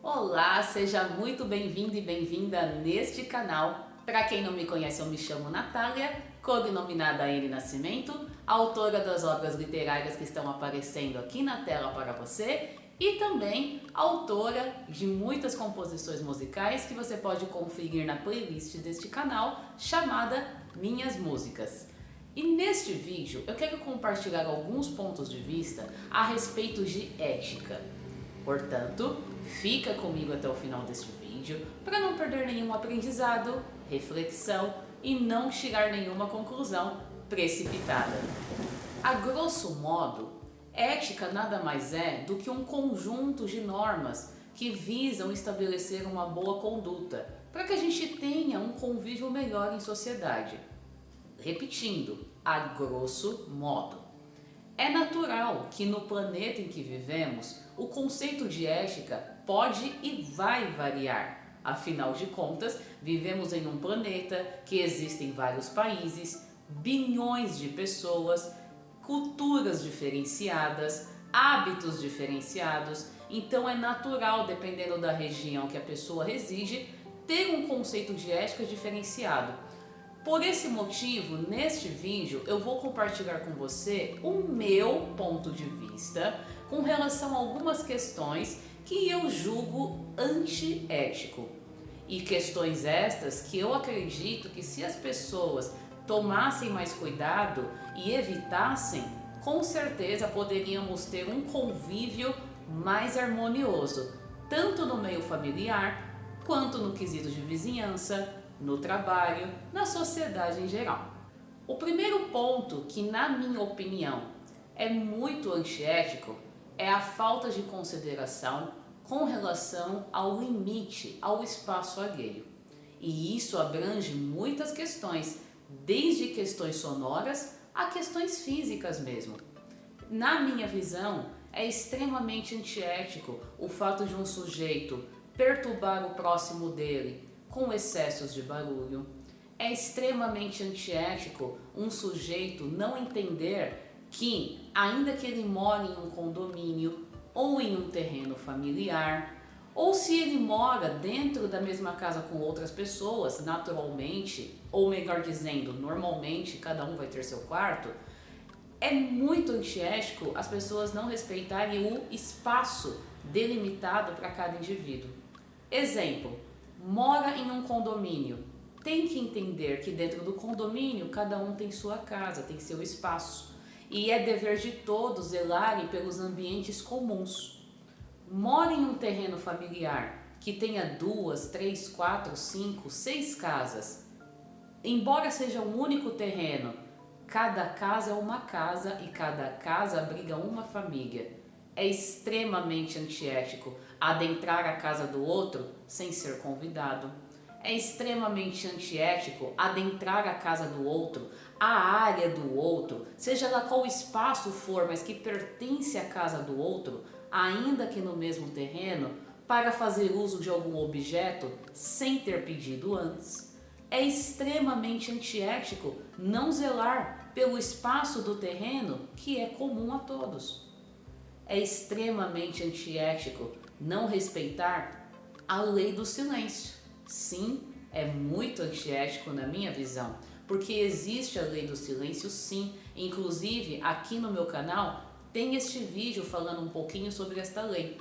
Olá, seja muito bem-vindo e bem-vinda neste canal. Para quem não me conhece, eu me chamo Natália, cognominada N Nascimento, autora das obras literárias que estão aparecendo aqui na tela para você e também autora de muitas composições musicais que você pode conferir na playlist deste canal chamada Minhas Músicas. E neste vídeo eu quero compartilhar alguns pontos de vista a respeito de ética. Portanto, fica comigo até o final deste vídeo para não perder nenhum aprendizado, reflexão e não chegar nenhuma conclusão precipitada. A grosso modo, ética nada mais é do que um conjunto de normas que visam estabelecer uma boa conduta para que a gente tenha um convívio melhor em sociedade. Repetindo, a grosso modo. É natural que no planeta em que vivemos, o conceito de ética pode e vai variar. Afinal de contas, vivemos em um planeta que existem vários países, bilhões de pessoas, culturas diferenciadas, hábitos diferenciados. Então é natural, dependendo da região que a pessoa reside, ter um conceito de ética diferenciado. Por esse motivo, neste vídeo eu vou compartilhar com você o meu ponto de vista com relação a algumas questões que eu julgo antiético. E questões estas que eu acredito que se as pessoas tomassem mais cuidado e evitassem, com certeza poderíamos ter um convívio mais harmonioso, tanto no meio familiar, quanto no quesito de vizinhança, no trabalho, na sociedade em geral. O primeiro ponto que, na minha opinião, é muito antiético é a falta de consideração com relação ao limite, ao espaço alheio. E isso abrange muitas questões, desde questões sonoras a questões físicas mesmo. Na minha visão, é extremamente antiético o fato de um sujeito perturbar o próximo dele com excessos de barulho. É extremamente antiético um sujeito não entender que, ainda que ele more em um condomínio ou em um terreno familiar, ou se ele mora dentro da mesma casa com outras pessoas, naturalmente, ou melhor dizendo, normalmente, cada um vai ter seu quarto, é muito antiético as pessoas não respeitarem o espaço delimitado para cada indivíduo. Exemplo: mora em um condomínio, tem que entender que dentro do condomínio cada um tem sua casa, tem seu espaço. E é dever de todos zelarem pelos ambientes comuns. Mora em um terreno familiar que tenha 2, 3, 4, 5, 6 casas. Embora seja um único terreno, cada casa é uma casa e cada casa abriga uma família. É extremamente antiético adentrar a casa do outro sem ser convidado. É extremamente antiético adentrar a casa do outro, a área do outro, seja lá qual espaço for, mas que pertence à casa do outro, ainda que no mesmo terreno, para fazer uso de algum objeto sem ter pedido antes. É extremamente antiético não zelar pelo espaço do terreno que é comum a todos. É extremamente antiético não respeitar a lei do silêncio. Sim, é muito antiético na minha visão, porque existe a lei do silêncio sim. Inclusive, aqui no meu canal tem este vídeo falando um pouquinho sobre esta lei.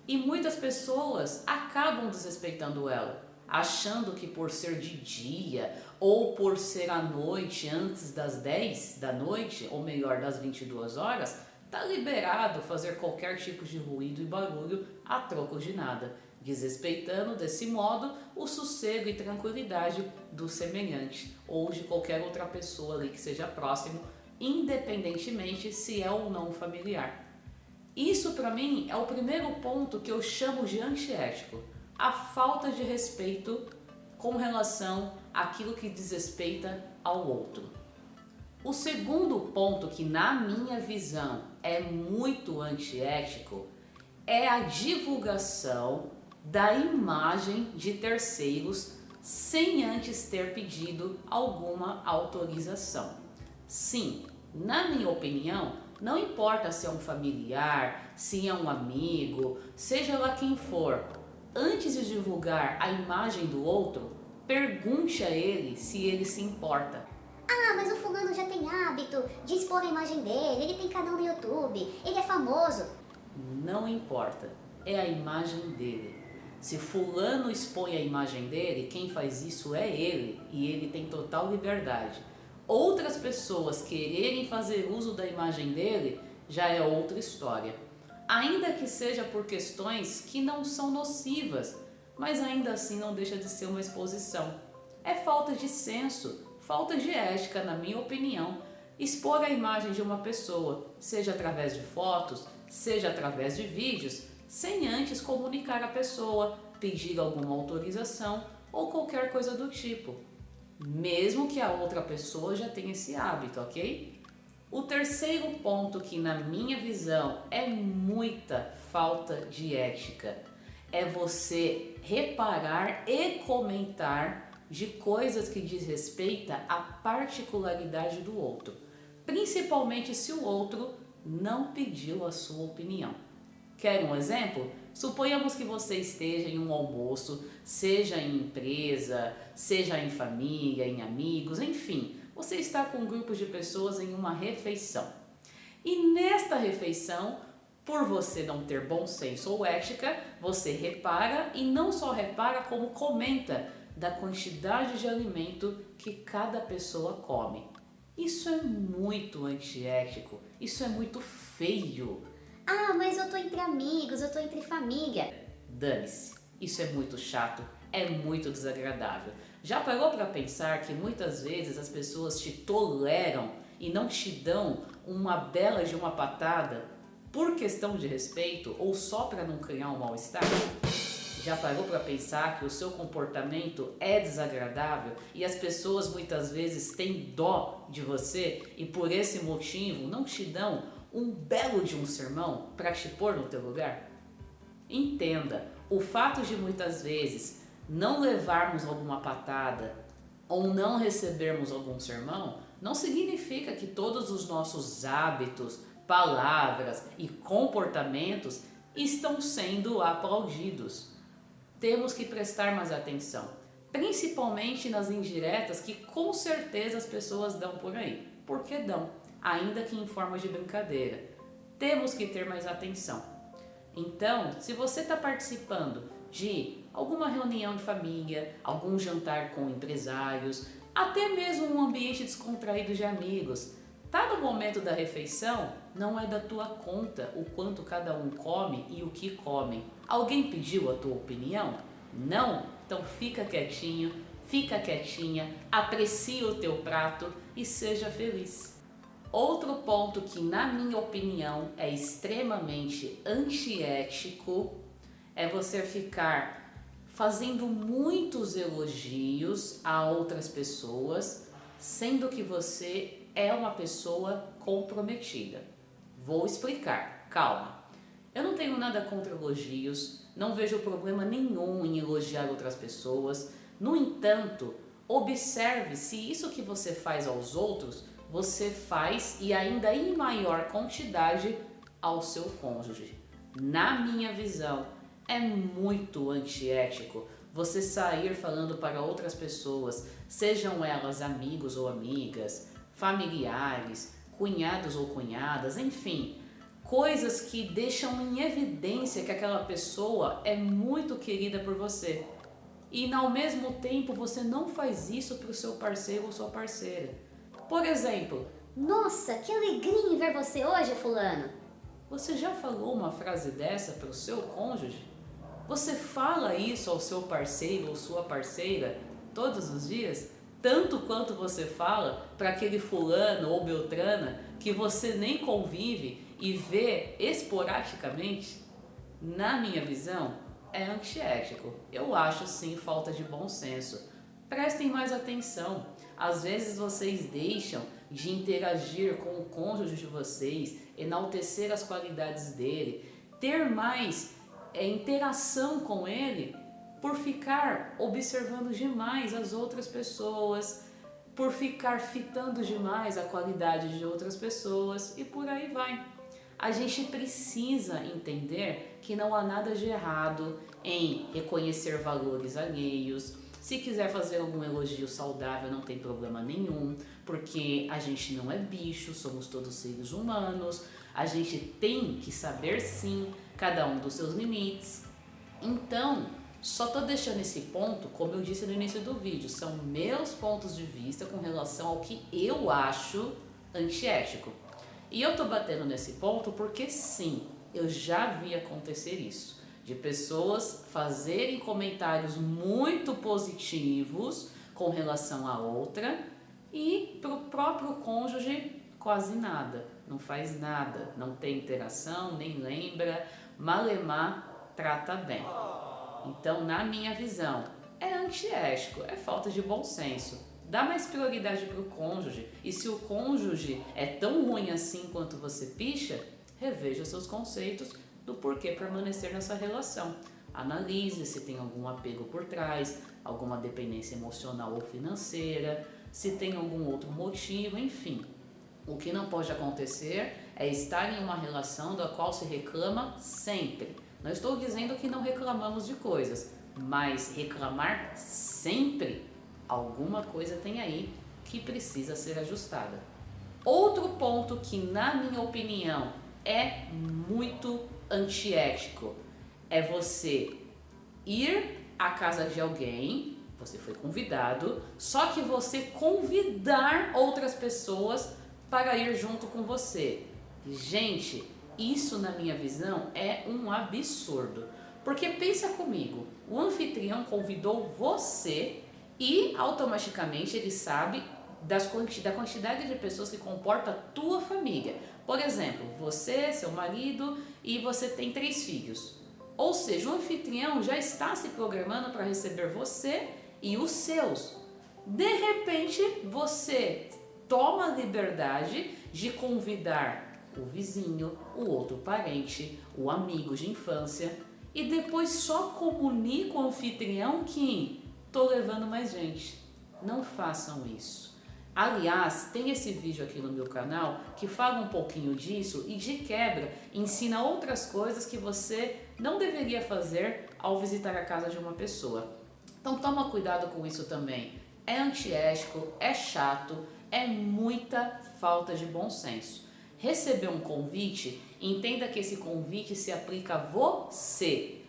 E muitas pessoas acabam desrespeitando ela, achando que por ser de dia ou por ser à noite, antes das 10 da noite, ou melhor, das 22 horas, está liberado fazer qualquer tipo de ruído e barulho a troco de nada, desrespeitando desse modo o sossego e tranquilidade do semelhante ou de qualquer outra pessoa ali que seja próximo, independentemente se é ou não familiar. Isso para mim é o primeiro ponto que eu chamo de antiético, a falta de respeito com relação àquilo que desrespeita ao outro. O segundo ponto que, na minha visão, é muito antiético é a divulgação da imagem de terceiros sem antes ter pedido alguma autorização. Sim, na minha opinião, não importa se é um familiar, se é um amigo, seja lá quem for, antes de divulgar a imagem do outro, pergunte a ele se ele se importa. Ah, mas o fulano já tem hábito de expor a imagem dele, ele tem canal no YouTube, ele é famoso. Não importa, é a imagem dele. Se fulano expõe a imagem dele, quem faz isso é ele e ele tem total liberdade. Outras pessoas quererem fazer uso da imagem dele já é outra história. Ainda que seja por questões que não são nocivas, mas ainda assim não deixa de ser uma exposição. É falta de senso, falta de ética, na minha opinião, expor a imagem de uma pessoa, seja através de fotos, seja através de vídeos, sem antes comunicar à pessoa, pedir alguma autorização ou qualquer coisa do tipo, mesmo que a outra pessoa já tenha esse hábito, ok? O terceiro ponto que na minha visão é muita falta de ética é você reparar e comentar de coisas que diz respeito à particularidade do outro, principalmente se o outro não pediu a sua opinião. Quer um exemplo? Suponhamos que você esteja em um almoço, seja em empresa, seja em família, em amigos, enfim, você está com um grupo de pessoas em uma refeição. E nesta refeição, por você não ter bom senso ou ética, você repara e não só repara, como comenta da quantidade de alimento que cada pessoa come. Isso é muito antiético, isso é muito feio. Ah, mas eu tô entre amigos, eu tô entre família. Dane-se, isso é muito chato, é muito desagradável. Já parou para pensar que muitas vezes as pessoas te toleram e não te dão uma bela de uma patada por questão de respeito ou só para não criar um mal-estar? Já parou para pensar que o seu comportamento é desagradável e as pessoas muitas vezes têm dó de você e por esse motivo não te dão um belo de um sermão para te pôr no teu lugar? Entenda, o fato de muitas vezes não levarmos alguma patada ou não recebermos algum sermão não significa que todos os nossos hábitos, palavras e comportamentos estão sendo aplaudidos. Temos que prestar mais atenção, principalmente nas indiretas que com certeza as pessoas dão por aí. Porque dão, ainda que em forma de brincadeira. Temos que ter mais atenção. Então, se você está participando de alguma reunião de família, algum jantar com empresários, até mesmo um ambiente descontraído de amigos, tá no momento da refeição, não é da tua conta o quanto cada um come e o que come. Alguém pediu a tua opinião? Não? Então fica quietinho, fica quietinha, aprecie o teu prato e seja feliz. Outro ponto que, na minha opinião, é extremamente antiético é você ficar fazendo muitos elogios a outras pessoas, sendo que você é uma pessoa comprometida. Vou explicar, calma. Eu não tenho nada contra elogios, não vejo problema nenhum em elogiar outras pessoas. No entanto, observe se isso que você faz aos outros, você faz e ainda em maior quantidade ao seu cônjuge. Na minha visão, é muito antiético você sair falando para outras pessoas, sejam elas amigos ou amigas, familiares, cunhados ou cunhadas, enfim, coisas que deixam em evidência que aquela pessoa é muito querida por você. E ao mesmo tempo você não faz isso para o seu parceiro ou sua parceira. Por exemplo, Nossa, que alegria em ver você hoje, fulano. você já falou uma frase dessa para o seu cônjuge? Você fala isso ao seu parceiro ou sua parceira todos os dias? Tanto quanto você fala para aquele fulano ou beltrana que você nem convive e vê esporadicamente? Na minha visão, é antiético. Eu acho sim falta de bom senso. Prestem mais atenção. Às vezes vocês deixam de interagir com o cônjuge de vocês, enaltecer as qualidades dele, ter mais interação com ele por ficar observando demais as outras pessoas, por ficar fitando demais a qualidade de outras pessoas e por aí vai. A gente precisa entender que não há nada de errado em reconhecer valores alheios. Se quiser fazer algum elogio saudável, não tem problema nenhum, porque a gente não é bicho, somos todos seres humanos, a gente tem que saber sim cada um dos seus limites. Então, só tô deixando esse ponto, como eu disse no início do vídeo, são meus pontos de vista com relação ao que eu acho antiético. E eu tô batendo nesse ponto porque sim, eu já vi acontecer isso, de pessoas fazerem comentários muito positivos com relação a outra e pro próprio cônjuge quase nada, não faz nada, não tem interação, nem lembra, malemar trata bem. Então, na minha visão, é antiético, é falta de bom senso. Dá mais prioridade para o cônjuge, e se o cônjuge é tão ruim assim quanto você picha, reveja seus conceitos do porquê permanecer nessa relação. Analise se tem algum apego por trás, alguma dependência emocional ou financeira, se tem algum outro motivo, enfim. O que não pode acontecer é estar em uma relação da qual se reclama sempre. Não estou dizendo que não reclamamos de coisas, mas reclamar sempre, alguma coisa tem aí que precisa ser ajustada. Outro ponto que, na minha opinião, é muito antiético é você ir à casa de alguém, você foi convidado, só que você convidar outras pessoas para ir junto com você. Gente, isso na minha visão é um absurdo. Porque pensa comigo, o anfitrião convidou você e automaticamente ele sabe da quantidade de pessoas que comporta a tua família. Por exemplo, você, seu marido e você tem 3 filhos. Ou seja, o anfitrião já está se programando para receber você e os seus. De repente, você toma a liberdade de convidar o vizinho, o outro parente, o amigo de infância e depois só comunica ao anfitrião que tô levando mais gente. Não façam isso. Aliás, tem esse vídeo aqui no meu canal que fala um pouquinho disso e de quebra ensina outras coisas que você não deveria fazer ao visitar a casa de uma pessoa. Então toma cuidado com isso também. É antiético, é chato, é muita falta de bom senso. Receber um convite, entenda que esse convite se aplica a você.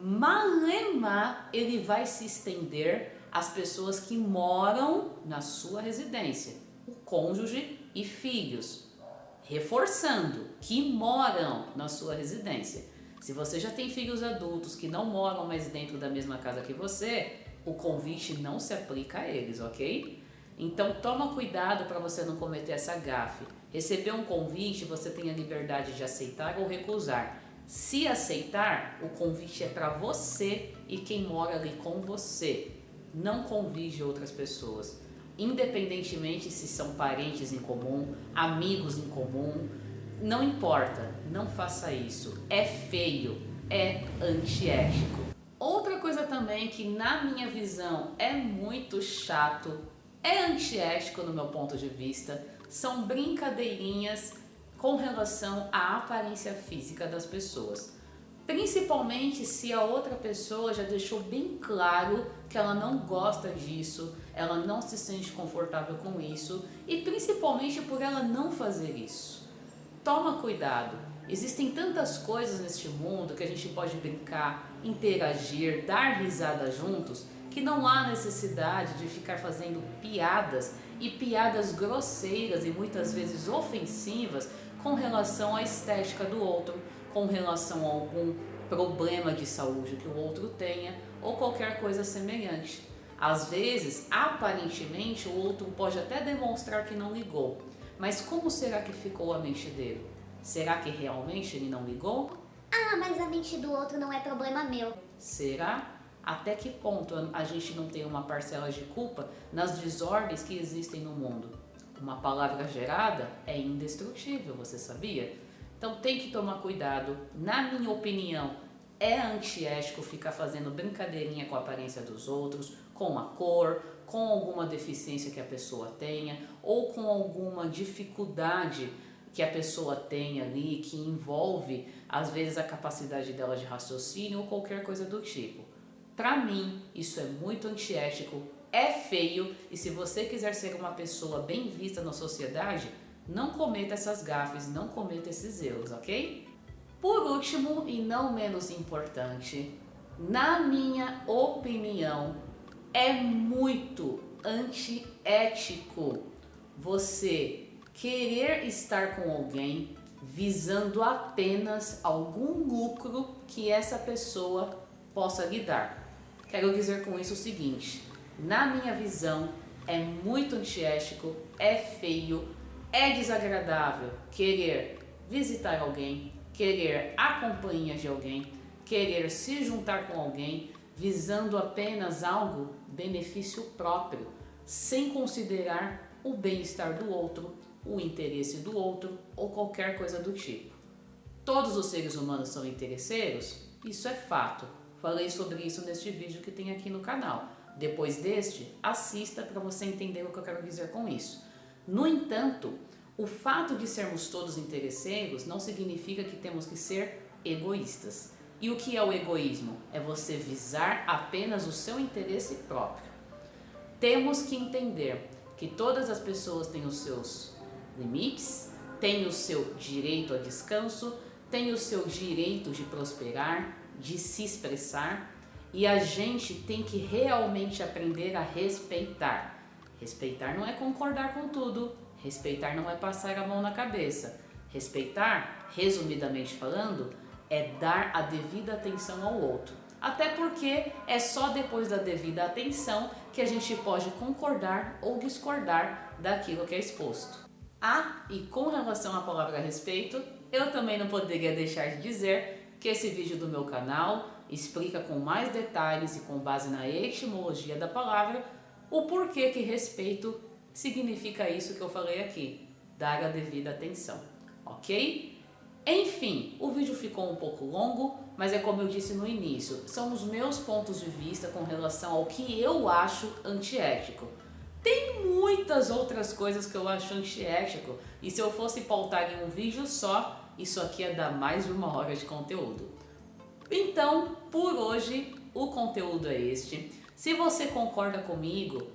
Malemar, ele vai se estender às pessoas que moram na sua residência, o cônjuge e filhos. Reforçando, que moram na sua residência. Se você já tem filhos adultos que não moram mais dentro da mesma casa que você, o convite não se aplica a eles, ok? Então toma cuidado para você não cometer essa gafe. Receber um convite, você tem a liberdade de aceitar ou recusar. Se aceitar, o convite é para você e quem mora ali com você. Não convide outras pessoas. Independentemente se são parentes em comum, amigos em comum, não importa, não faça isso. É feio, é antiético. Outra coisa também que na minha visão é muito chato, é antiético no meu ponto de vista, são brincadeirinhas com relação à aparência física das pessoas. Principalmente se a outra pessoa já deixou bem claro que ela não gosta disso, ela não se sente confortável com isso e principalmente por ela não fazer isso. Toma cuidado, existem tantas coisas neste mundo que a gente pode brincar, interagir, dar risada juntos, que não há necessidade de ficar fazendo piadas e piadas grosseiras e muitas vezes ofensivas com relação à estética do outro, com relação a algum problema de saúde que o outro tenha ou qualquer coisa semelhante. Às vezes, aparentemente, o outro pode até demonstrar que não ligou, mas como será que ficou a mente dele? Será que realmente ele não ligou? Ah, mas a mente do outro não é problema meu. Será? Até que ponto a gente não tem uma parcela de culpa nas desordens que existem no mundo? Uma palavra gerada é indestrutível, você sabia? Então tem que tomar cuidado. Na minha opinião, é antiético ficar fazendo brincadeirinha com a aparência dos outros, com a cor, com alguma deficiência que a pessoa tenha ou com alguma dificuldade que a pessoa tem ali, que envolve às vezes a capacidade dela de raciocínio ou qualquer coisa do tipo. Para mim, isso é muito antiético, é feio, e se você quiser ser uma pessoa bem vista na sociedade, não cometa essas gafes, não cometa esses erros, ok? Por último e não menos importante, na minha opinião, é muito antiético você querer estar com alguém visando apenas algum lucro que essa pessoa possa lhe dar. Quero dizer com isso o seguinte: na minha visão, é muito antiético, é feio, é desagradável querer visitar alguém, querer a companhia de alguém, querer se juntar com alguém visando apenas algo benefício próprio, sem considerar o bem-estar do outro, o interesse do outro ou qualquer coisa do tipo. Todos os seres humanos são interesseiros? Isso é fato. Falei sobre isso neste vídeo que tem aqui no canal. Depois deste, assista para você entender o que eu quero dizer com isso. No entanto, o fato de sermos todos interesseiros não significa que temos que ser egoístas. E o que é o egoísmo? É você visar apenas o seu interesse próprio. Temos que entender que todas as pessoas têm os seus limites, têm o seu direito a descanso, têm o seu direito de prosperar, de se expressar, e a gente tem que realmente aprender a respeitar. Respeitar não é concordar com tudo, respeitar não é passar a mão na cabeça. Respeitar, resumidamente falando, é dar a devida atenção ao outro. Até porque é só depois da devida atenção que a gente pode concordar ou discordar daquilo que é exposto. Ah, e com relação à palavra respeito, eu também não poderia deixar de dizer que esse vídeo do meu canal explica com mais detalhes e com base na etimologia da palavra o porquê que respeito significa isso que eu falei aqui, dar a devida atenção, ok? Enfim, o vídeo ficou um pouco longo, mas é como eu disse no início, são os meus pontos de vista com relação ao que eu acho antiético. Tem muitas outras coisas que eu acho antiético, e se eu fosse pautar em um vídeo só, isso aqui ia dar mais de 1 hora de conteúdo. Então, por hoje, o conteúdo é este. Se você concorda comigo,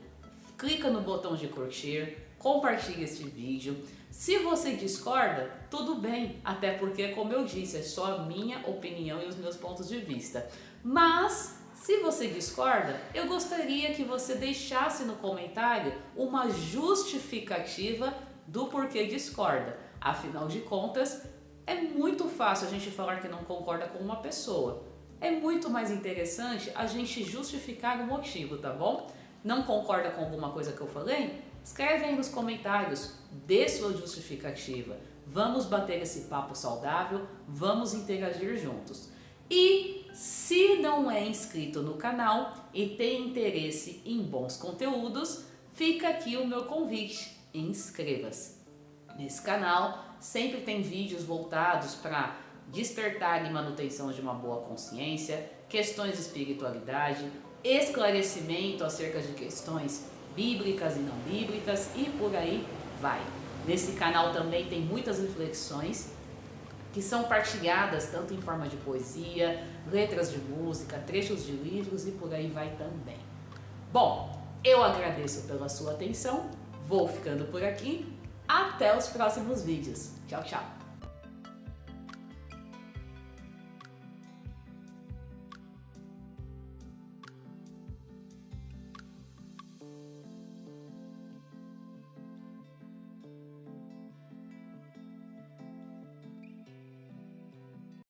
clica no botão de curtir, compartilhe este vídeo. Se você discorda, tudo bem, até porque, como eu disse, é só a minha opinião e os meus pontos de vista. Mas, se você discorda, eu gostaria que você deixasse no comentário uma justificativa do porquê discorda. Afinal de contas, é muito fácil a gente falar que não concorda com uma pessoa. É muito mais interessante a gente justificar o motivo, tá bom? Não concorda com alguma coisa que eu falei? Escreve aí nos comentários, dê sua justificativa. Vamos bater esse papo saudável, vamos interagir juntos. E se não é inscrito no canal e tem interesse em bons conteúdos, fica aqui o meu convite, inscreva-se. Nesse canal sempre tem vídeos voltados para despertar e manutenção de uma boa consciência, questões de espiritualidade, esclarecimento acerca de questões bíblicas e não bíblicas e por aí vai. Nesse canal também tem muitas reflexões que são partilhadas tanto em forma de poesia, letras de música, trechos de livros e por aí vai também. Bom, eu agradeço pela sua atenção, vou ficando por aqui, até os próximos vídeos. Tchau, tchau!